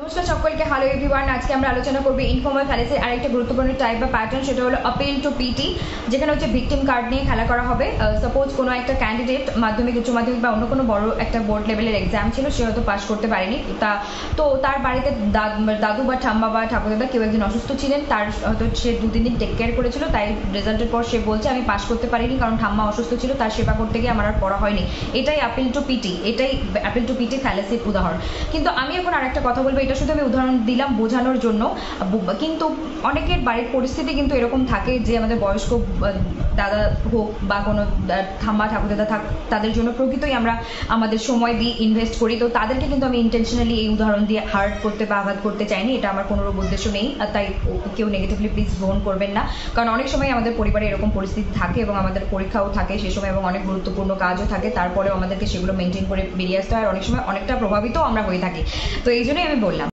নমস্কার সকলকে, hello everyone. আজকে আমরা আলোচনা করব ইনফর্মাল ফ্যালাসির আরেকটা গুরুত্বপূর্ণ টাইপ বা প্যাটার্ন, সেটা হলো আপিল টু পিটি, যেখানে হচ্ছে ভিকটিম কার্ড নিয়ে খেলা করা হবে। সাপোজ কোনো একটা ক্যান্ডিডেট মাধ্যমিক, উচ্চ মাধ্যমিক বা অন্য কোনো বড় একটা বোর্ড লেভেলের এক্সাম ছিল, সে হয়তো পাস করতে পারেনি। তো তার বাড়িতে দাদু বা ঠাম্মা বা ঠাকুরদা কেউ একজন অসুস্থ ছিলেন, তার হয়তো সে 2-3 দিন টেক কেয়ার করেছিল, তাই রেজাল্টের পর সে বলছে আমি পাস করতে পারিনি কারণ ঠাম্মা অসুস্থ ছিল, তার সেবা করতে গিয়ে আমার আর পড়া হয়নি। এটাই আপিল টু পিটি, এটাই আপিল টু পিটি ফ্যালাসির উদাহরণ। কিন্তু আমি এখন আরেকটা কথা বলবো, এটা শুধু আমি উদাহরণ দিলাম বোঝানোর জন্য, কিন্তু অনেকের বাড়ির পরিস্থিতি কিন্তু এরকম থাকে যে আমাদের বয়স্ক দাদা হোক বা কোনো ঠাম্মা ঠাকুরদাদা থাক, তাদের জন্য প্রকৃতই আমরা আমাদের সময় দিই, ইনভেস্ট করি। তো তাদেরকে কিন্তু আমি ইন্টেনশনালি এই উদাহরণ দিয়ে হার্ট করতে বা আঘাত করতে চাইনি, এটা আমার কোনো উদ্দেশ্য নেই। আর তাই কেউ নেগেটিভলি প্লিজ গ্রহণ করবেন না, কারণ অনেক সময় আমাদের পরিবারে এরকম পরিস্থিতি থাকে এবং আমাদের পরীক্ষাও থাকে সে সময় এবং অনেক গুরুত্বপূর্ণ কাজও থাকে, তারপরেও আমাদেরকে সেগুলো মেনটেন করে বেরিয়ে আসতে হয়, আর অনেক সময় অনেকটা প্রভাবিতও আমরা হয়ে থাকি। তো এই জন্যই আমি বললাম।